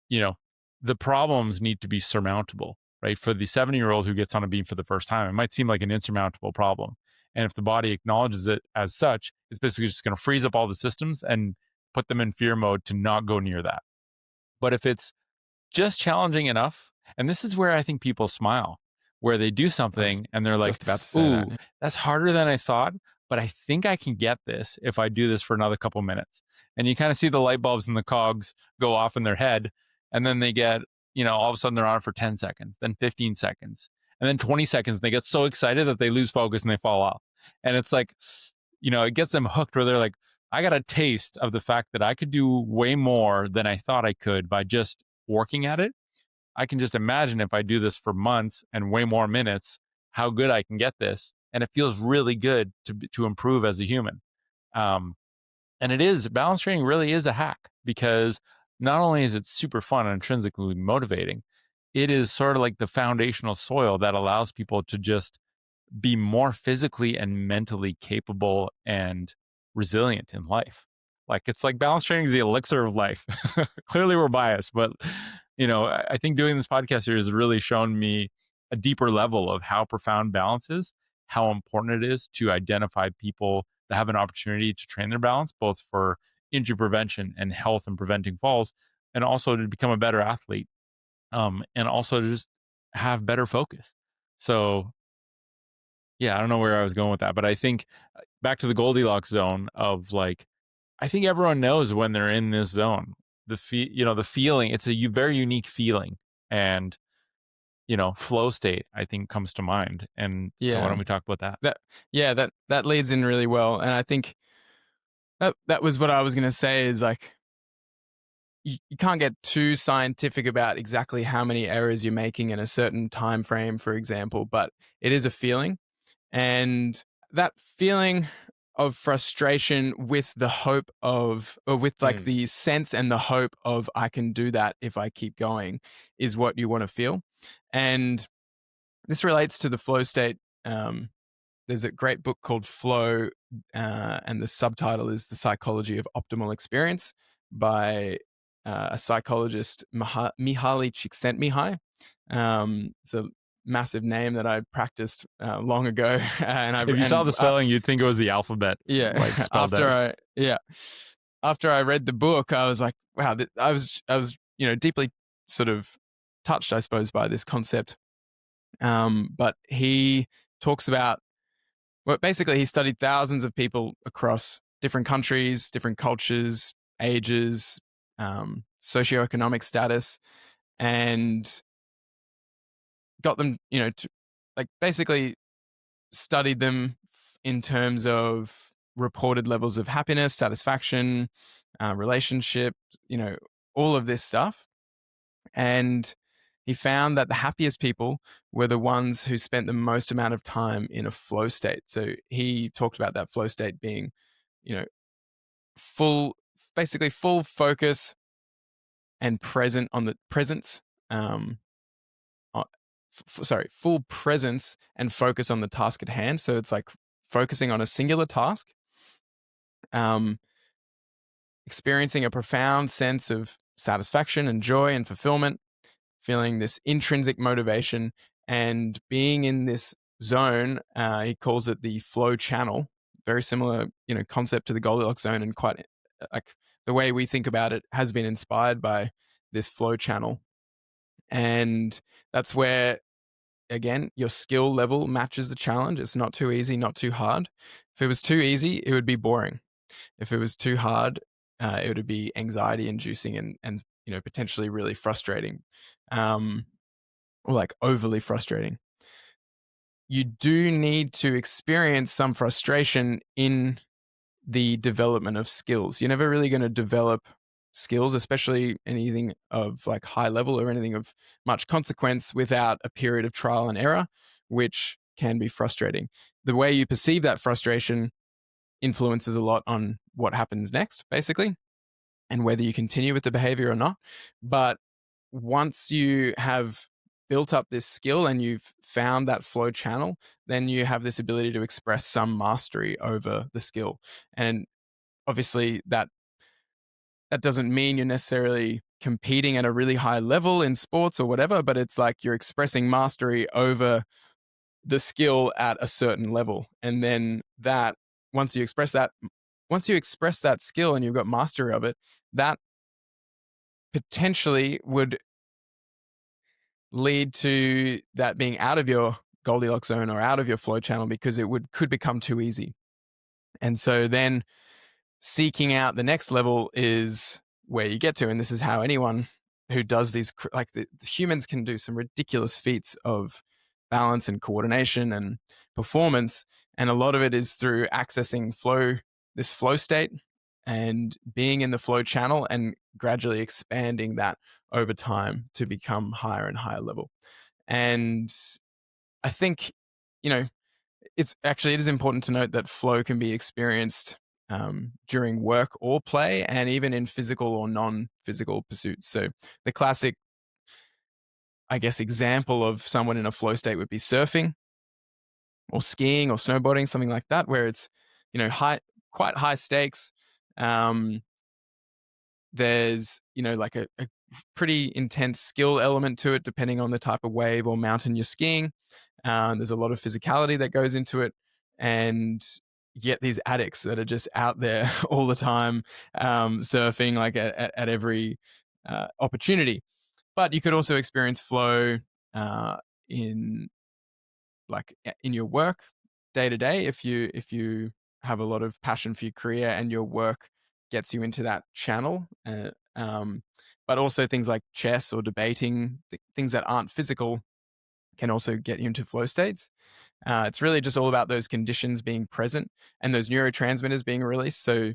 you know, the problems need to be surmountable, right? For the 70-year-old who gets on a beam for the first time, it might seem like an insurmountable problem. And if the body acknowledges it as such, it's basically just going to freeze up all the systems and put them in fear mode to not go near that. But if it's just challenging enough, and this is where I think people smile, where they do I was something and they're like, just about to say that. ooh, that's harder than I thought, but I think I can get this if I do this for another couple minutes. And you kind of see the light bulbs and the cogs go off in their head. And then they get, all of a sudden they're on it for 10 seconds, then 15 seconds, and then 20 seconds. And they get so excited that they lose focus and they fall off. And it's like, it gets them hooked where they're like, I got a taste of the fact that I could do way more than I thought I could by just working at it. I can just imagine if I do this for months and way more minutes, how good I can get this. And it feels really good to improve as a human. And balance training really is a hack, because not only is it super fun and intrinsically motivating, it is sort of like the foundational soil that allows people to just be more physically and mentally capable and resilient in life. Like, it's like balance training is the elixir of life. Clearly we're biased, but I think doing this podcast here has really shown me a deeper level of how profound balance is, how important it is to identify people that have an opportunity to train their balance, both for injury prevention and health and preventing falls, and also to become a better athlete, and also to just have better focus. So yeah, I don't know where I was going with that, but I think back to the Goldilocks zone of like, I think everyone knows when they're in this zone. The feeling, it's a very unique feeling, and flow state, I think, comes to mind. And so why Yeah. don't we talk about that? That leads in really well. And I think that was what I was going to say is like, you can't get too scientific about exactly how many errors you're making in a certain time frame, for example, but it is a feeling. And that feeling of frustration with the hope of, or with like the sense and the hope of, I can do that if I keep going, is what you want to feel. And this relates to the flow state. There's a great book called Flow, and the subtitle is The Psychology of Optimal Experience by a psychologist, Mihaly Csikszentmihalyi. It's a massive name that I practiced long ago, and If you saw the spelling, you'd think it was the alphabet, like spelled out. After I read the book, I was like, wow, I was deeply sort of touched, I suppose, by this concept. But he talks about, well, basically, he studied thousands of people across different countries, different cultures, ages, socioeconomic status, and got them, to like basically studied them in terms of reported levels of happiness, satisfaction, relationship, all of this stuff. And he found that the happiest people were the ones who spent the most amount of time in a flow state. So he talked about that flow state being, you know, basically full focus and present on the presence. Full presence and focus on the task at hand. So it's like focusing on a singular task, experiencing a profound sense of satisfaction and joy and fulfillment, feeling this intrinsic motivation, and being in this zone. He calls it the flow channel. Very similar, concept to the Goldilocks zone, and quite like the way we think about it has been inspired by this flow channel. And that's where, again, your skill level matches the challenge. It's not too easy, not too hard. If it was too easy, it would be boring. If it was too hard, it would be anxiety inducing and potentially really frustrating, or like overly frustrating. You do need to experience some frustration in the development of skills. You're never really going to develop skills, especially anything of like high level or anything of much consequence, without a period of trial and error, which can be frustrating. The way you perceive that frustration influences a lot on what happens next, basically, and whether you continue with the behavior or not. But once you have built up this skill and you've found that flow channel, then you have this ability to express some mastery over the skill. And obviously that doesn't mean you're necessarily competing at a really high level in sports or whatever, but it's like you're expressing mastery over the skill at a certain level. And then that once you express that skill and you've got mastery of it, that potentially would lead to that being out of your Goldilocks zone or out of your flow channel, because it could become too easy. And so then seeking out the next level is where you get to. And this is how anyone who does these, like the humans can do some ridiculous feats of balance and coordination and performance. And a lot of it is through accessing this flow state and being in the flow channel and gradually expanding that over time to become higher and higher level. And I think, it is important to note that flow can be experienced during work or play, and even in physical or non-physical pursuits. So the classic, I guess, example of someone in a flow state would be surfing or skiing or snowboarding, something like that, where it's, quite high stakes. There's, like a pretty intense skill element to it, depending on the type of wave or mountain you're skiing. There's a lot of physicality that goes into it, and you get these addicts that are just out there all the time, surfing like at every opportunity. But you could also experience flow in your work day to day, if you have a lot of passion for your career and your work gets you into that channel. But also things like chess or debating, things that aren't physical, can also get you into flow states. It's really just all about those conditions being present and those neurotransmitters being released. So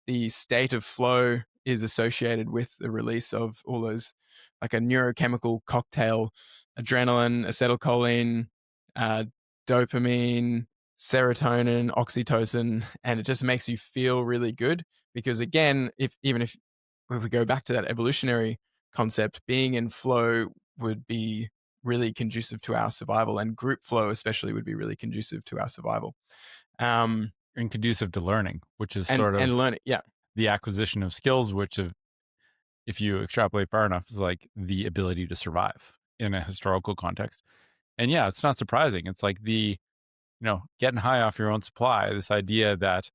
the state of flow is associated with the release of all those, like a neurochemical cocktail: adrenaline, acetylcholine, dopamine, serotonin, oxytocin, and it just makes you feel really good. Because again, if we go back to that evolutionary concept, being in flow would be really conducive to our survival, and group flow especially would be really conducive to our survival. And conducive to learning, which is and learning, yeah. The acquisition of skills, which if you extrapolate far enough, is like the ability to survive in a historical context. And yeah, it's not surprising. It's like getting high off your own supply, this idea that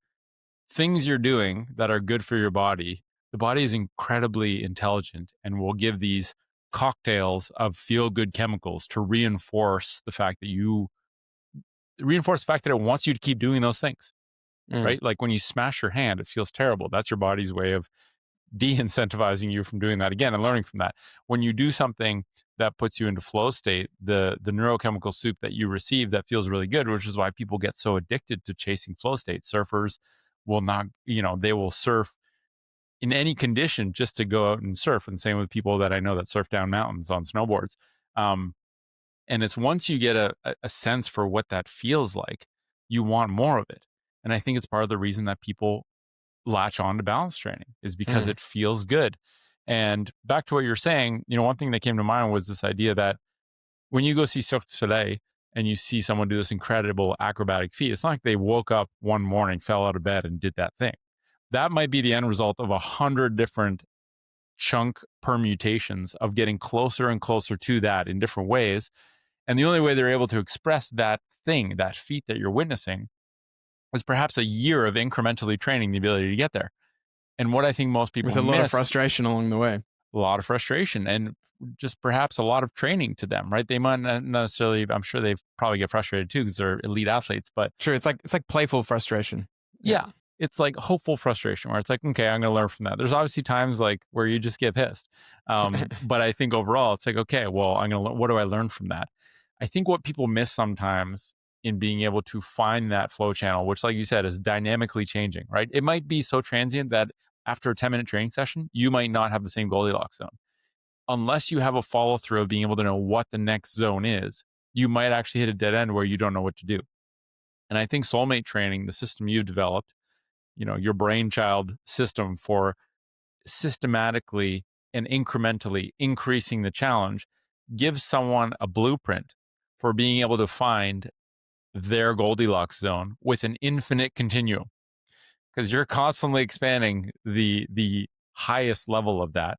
things you're doing that are good for your body, the body is incredibly intelligent and will give these cocktails of feel-good chemicals to reinforce the fact that it wants you to keep doing those things, right? Like when you smash your hand, it feels terrible. That's your body's way of de-incentivizing you from doing that again and learning from that. When you do something that puts you into flow state, the neurochemical soup that you receive that feels really good, which is why people get so addicted to chasing flow state. Surfers will not, they will surf in any condition just to go out and surf. And same with people that I know that surf down mountains on snowboards. And it's once you get a sense for what that feels like, you want more of it. And I think it's part of the reason that people latch on to balance training, is because it feels good. And back to what you're saying, one thing that came to mind was this idea that when you go see Cirque du Soleil and you see someone do this incredible acrobatic feat, it's not like they woke up one morning, fell out of bed and did that thing. That might be the end result of 100 different chunk permutations of getting closer and closer to that in different ways. And the only way they're able to express that thing, that feat that you're witnessing, is perhaps a year of incrementally training the ability to get there. And what I think most people with a lot of frustration along the way. A lot of frustration, and just perhaps a lot of training to them, right? They might not necessarily, I'm sure they probably get frustrated too because they're elite athletes, but sure, it's like playful frustration. Yeah. it's like hopeful frustration where it's like, okay, I'm going to learn from that. There's obviously times like where you just get pissed. But I think overall it's like, okay, well, I'm going to, what do I learn from that? I think what people miss sometimes in being able to find that flow channel, which like you said, is dynamically changing, right? It might be so transient that after a 10-minute training session, you might not have the same Goldilocks zone. Unless you have a follow through of being able to know what the next zone is, you might actually hit a dead end where you don't know what to do. And I think soulmate training, the system you've developed, your brainchild system for systematically and incrementally increasing the challenge, gives someone a blueprint for being able to find their Goldilocks zone with an infinite continuum, because you're constantly expanding the highest level of that,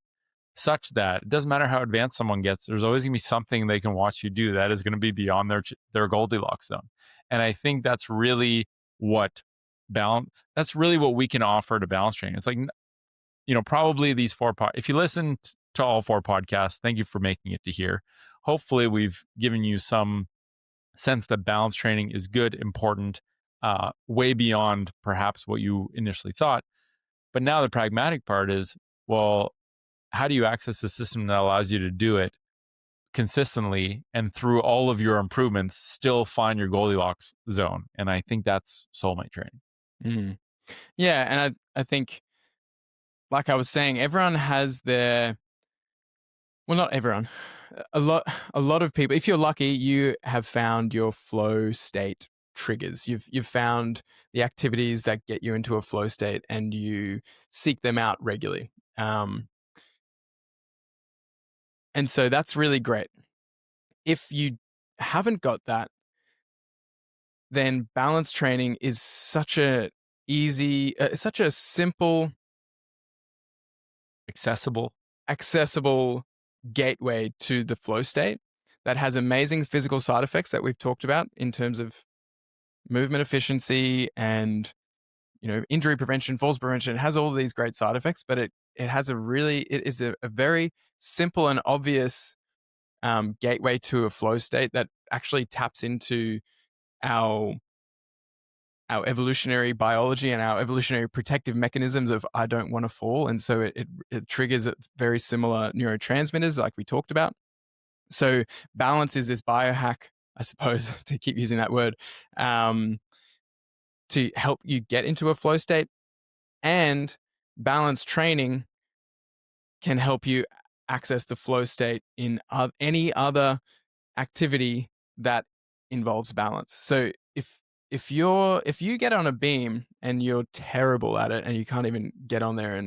such that it doesn't matter how advanced someone gets, there's always going to be something they can watch you do that is going to be beyond their Goldilocks zone. And I think that's really what that's really what we can offer to balance training. It's like, probably these if you listen to all 4 podcasts, thank you for making it to here. Hopefully we've given you some sense that balance training is good, important, way beyond perhaps what you initially thought. But now the pragmatic part is, well, how do you access a system that allows you to do it consistently and through all of your improvements still find your Goldilocks zone? And I think that's soulmate training. Mm. Yeah, and I think, like I was saying, everyone has their, well, not everyone, a lot of people. If you're lucky, you have found your flow state triggers. You've found the activities that get you into a flow state, and you seek them out regularly. And so that's really great. If you haven't got that, then balance training is such a simple, accessible gateway to the flow state that has amazing physical side effects that we've talked about in terms of movement efficiency and injury prevention, falls prevention. It has all of these great side effects, but it is a very simple and obvious gateway to a flow state that actually taps into our evolutionary biology and our evolutionary protective mechanisms of I don't want to fall. And so it triggers very similar neurotransmitters like we talked about. So balance is this biohack, I suppose, to keep using that word, to help you get into a flow state. And balance training can help you access the flow state in any other activity that involves balance. So if you get on a beam and you're terrible at it and you can't even get on there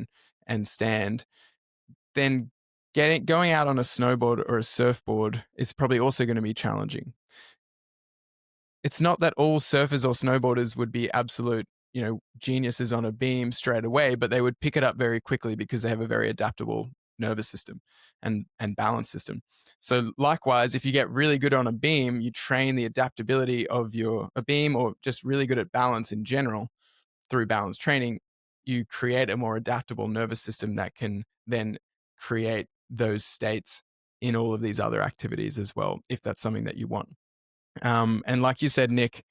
and stand, then going out on a snowboard or a surfboard is probably also going to be challenging. It's not that all surfers or snowboarders would be absolute, geniuses on a beam straight away, but they would pick it up very quickly because they have a very adaptable nervous system and balance system. So likewise, if you get really good on a beam, you train the adaptability of a beam, or just really good at balance in general through balance training, you create a more adaptable nervous system that can then create those states in all of these other activities as well, if that's something that you want. And like you said, Nick,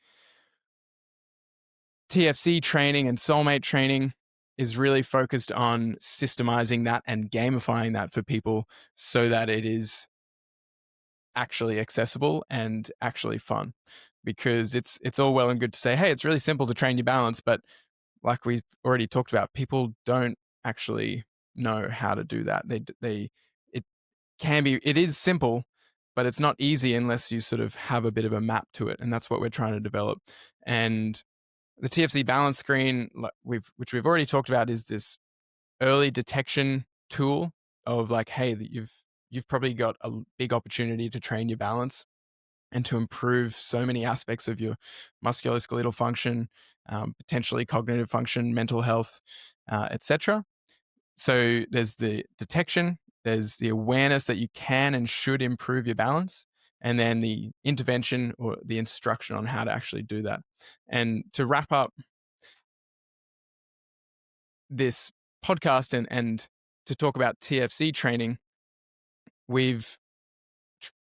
TFC training and soulmate training is really focused on systemizing that and gamifying that for people so that it is actually accessible and actually fun. Because it's all well and good to say, hey, it's really simple to train your balance, but like we've already talked about, people don't actually know how to do that. It is simple, but it's not easy unless you sort of have a bit of a map to it. And that's what we're trying to develop. And the TFC balance screen, which we've already talked about, is this early detection tool of like, hey, you've probably got a big opportunity to train your balance and to improve so many aspects of your musculoskeletal function, potentially cognitive function, mental health, etc. So there's the detection, there's the awareness that you can and should improve your balance, and then the intervention or the instruction on how to actually do that. And to wrap up this podcast and to talk about TFC training, we've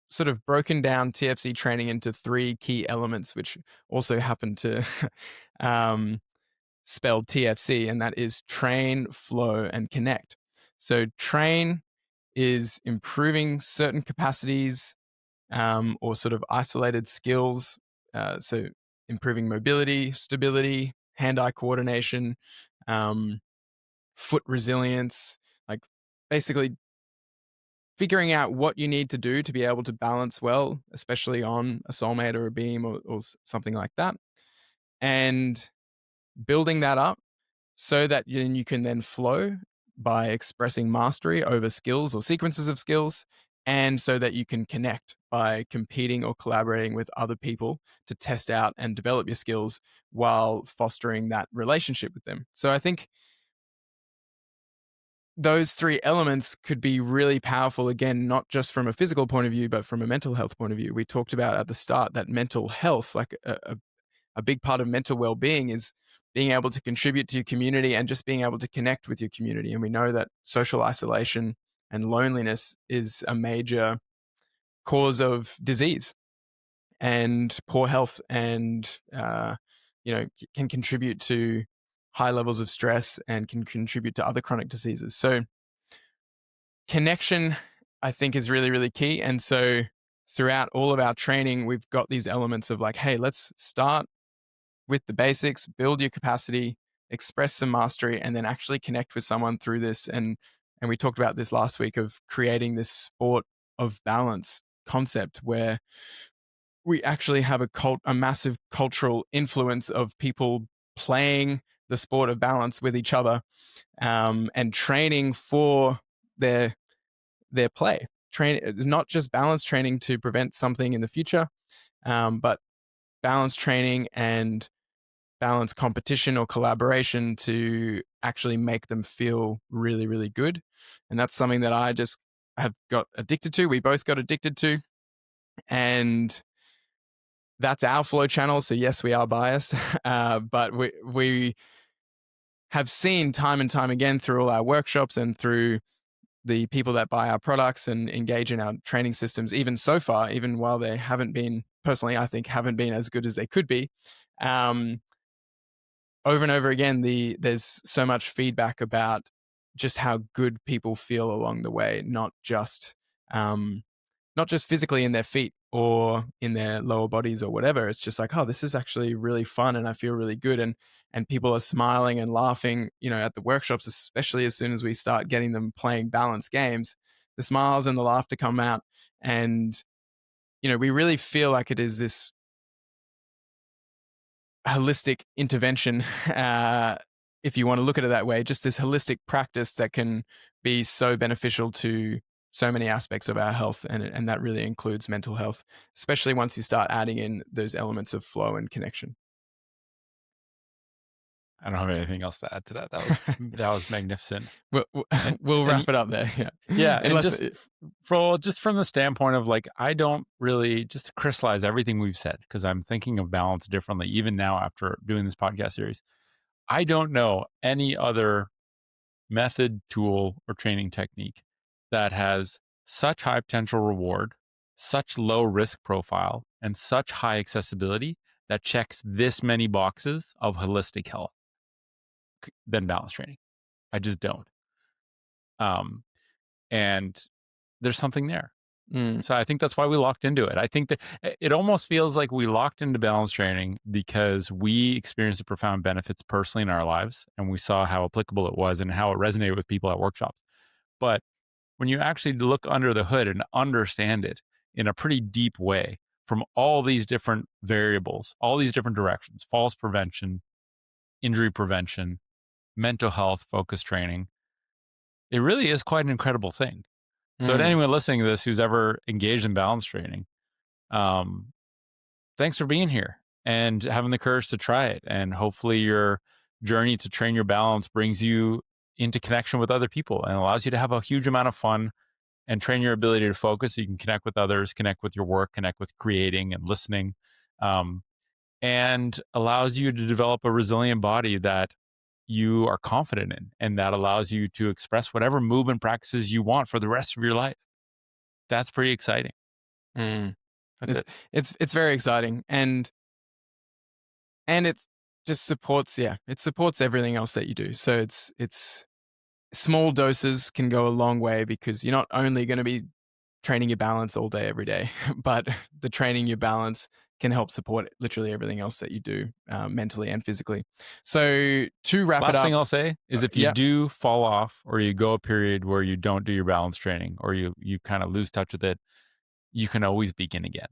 sort of broken down TFC training into 3 key elements, which also happen to spelled TFC, and that is train, flow, and connect. So train is improving certain capacities or sort of isolated skills. So improving mobility, stability, hand-eye coordination, foot resilience, like basically figuring out what you need to do to be able to balance well, especially on a soulmate or a beam or something like that. And building that up so that you can then flow by expressing mastery over skills or sequences of skills, and so that you can connect by competing or collaborating with other people to test out and develop your skills while fostering that relationship with them. So I think those three elements could be really powerful, again, not just from a physical point of view, but from a mental health point of view. We talked about at the start that mental health, like a big part of mental well-being, is being able to contribute to your community and just being able to connect with your community. And we know that social isolation and loneliness is a major cause of disease and poor health, and can contribute to high levels of stress and can contribute to other chronic diseases. So connection, I think, is really, really key. And so throughout all of our training, we've got these elements of like, hey, let's start with the basics, build your capacity, express some mastery, and then actually connect with someone through this. And we talked about this last week of creating this sport of balance concept where we actually have a massive cultural influence of people playing the sport of balance with each other, and training for their play. Not just balance training to prevent something in the future, but balance training and balance competition or collaboration to actually make them feel really, really good. And that's something that I just have got addicted to. We both got addicted to. And that's our flow channel. So yes, we are biased, but we have seen time and time again through all our workshops and through the people that buy our products and engage in our training systems, even so far, even while they haven't been, personally, I think, haven't been as good as they could be. Over and over again, there's so much feedback about just how good people feel along the way, not just physically in their feet or in their lower bodies or whatever. It's just like, oh, this is actually really fun and I feel really good. And people are smiling and laughing, at the workshops, especially as soon as we start getting them playing balanced games, the smiles and the laughter come out. And, we really feel like it is this holistic intervention, if you want to look at it that way, just this holistic practice that can be so beneficial to so many aspects of our health, and that really includes mental health, especially once you start adding in those elements of flow and connection. I don't have anything else to add to that. That was magnificent. We'll wrap it up there. Yeah. Yeah. And just from the standpoint of like, I don't really, just to crystallize everything we've said, because I'm thinking of balance differently, even now after doing this podcast series. I don't know any other method, tool, or training technique that has such high potential reward, such low risk profile, and such high accessibility that checks this many boxes of holistic health than balance training. I just don't. And there's something there. So I think that's why we locked into it. I think that it almost feels like we locked into balance training because we experienced the profound benefits personally in our lives, and we saw how applicable it was and how it resonated with people at workshops. But when you actually look under the hood and understand it in a pretty deep way from all these different variables, all these different directions, falls prevention, injury prevention, mental health, focus training, it really is quite an incredible thing. So to anyone listening to this who's ever engaged in balance training, thanks for being here and having the courage to try it. And hopefully your journey to train your balance brings you into connection with other people and allows you to have a huge amount of fun and train your ability to focus so you can connect with others, connect with your work, connect with creating and listening, and allows you to develop a resilient body that you are confident in, and that allows you to express whatever movement practices you want for the rest of your life. That's pretty exciting. It's very exciting, and it's just supports, it supports everything else that you do. So it's small doses can go a long way, because you're not only going to be training your balance all day, every day, but the training your balance can help support literally everything else that you do, mentally and physically. So to wrap it Last up, thing I'll say is if you yeah. do fall off, or you go a period where you don't do your balance training, or you kind of lose touch with it, you can always begin again.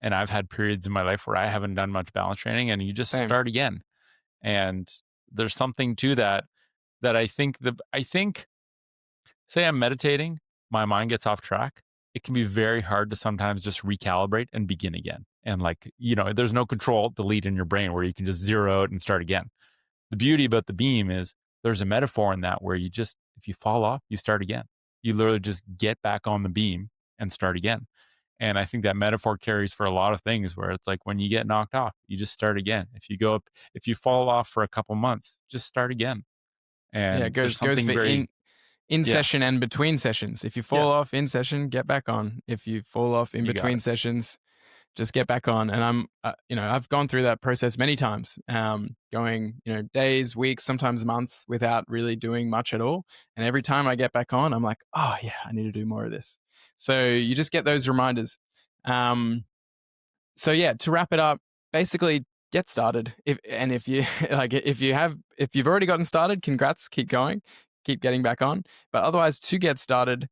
And I've had periods in my life where I haven't done much balance training, and you just Same. start again. And there's something to that I think say I'm meditating, my mind gets off track. It can be very hard to sometimes just recalibrate and begin again. And there's no control delete in your brain where you can just zero out and start again. The beauty about the beam is there's a metaphor in that where if you fall off, you start again. You literally just get back on the beam and start again. And I think that metaphor carries for a lot of things, where it's like when you get knocked off, you just start again. If you fall off for a couple months, just start again. Yeah, And it there's goes something for very, in yeah, session and between sessions. If you fall off in session, get back on. If you fall off in you got between it. sessions, just get back on. And I'm, I've gone through that process many times, going, days, weeks, sometimes months without really doing much at all. And every time I get back on, I'm like, oh yeah, I need to do more of this. So you just get those reminders. So yeah, to wrap it up, basically get started. If you if you've already gotten started, congrats, keep going, keep getting back on. But otherwise, to get started,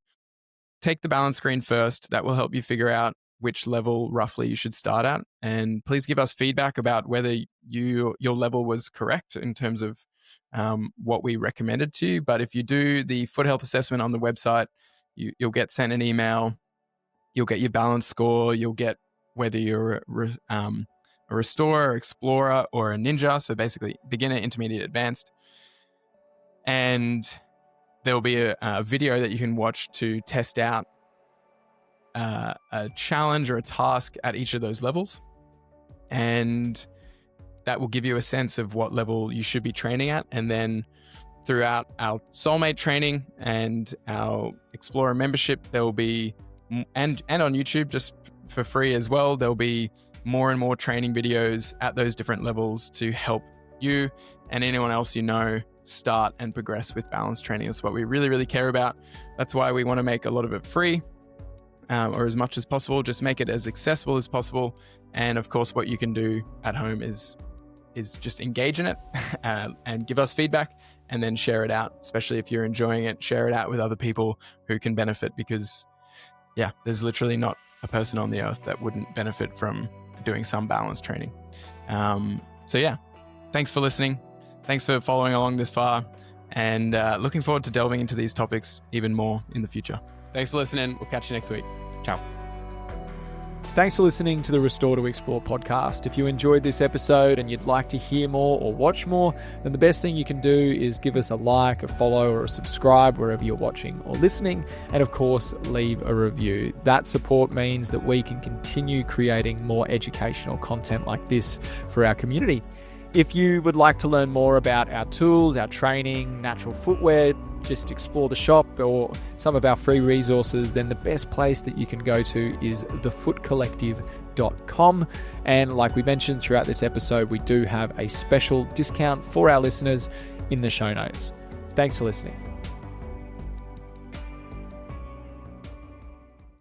take the balance screen first. That will help you figure out which level roughly you should start at. And please give us feedback about whether your level was correct in terms of what we recommended to you. But if you do the foot health assessment on the website, you'll get sent an email. You'll get your balance score. You'll get whether you're a restorer, explorer, or a ninja. So basically beginner, intermediate, advanced. And there'll be a video that you can watch to test out a challenge or a task at each of those levels. And that will give you a sense of what level you should be training at. And then throughout our soulmate training and our explorer membership, there will be, and on YouTube just for free as well, there'll be more and more training videos at those different levels to help you and anyone else start and progress with balance training. That's what we really, really care about. That's why we want to make a lot of it free, or as much as possible. Just make it as accessible as possible. And of course, what you can do at home is just engage in it and give us feedback, and then share it out. Especially if you're enjoying it, share it out with other people who can benefit, because there's literally not a person on the earth that wouldn't benefit from doing some balance training. Thanks for listening. Thanks for following along this far, and looking forward to delving into these topics even more in the future. Thanks for listening. We'll catch you next week. Ciao. Thanks for listening to the Restore to Explore podcast. If you enjoyed this episode and you'd like to hear more or watch more, then the best thing you can do is give us a like, a follow, or a subscribe wherever you're watching or listening. And of course, leave a review. That support means that we can continue creating more educational content like this for our community. If you would like to learn more about our tools, our training, natural footwear, just explore the shop or some of our free resources, then the best place that you can go to is thefootcollective.com. And like we mentioned throughout this episode, we do have a special discount for our listeners in the show notes. Thanks for listening.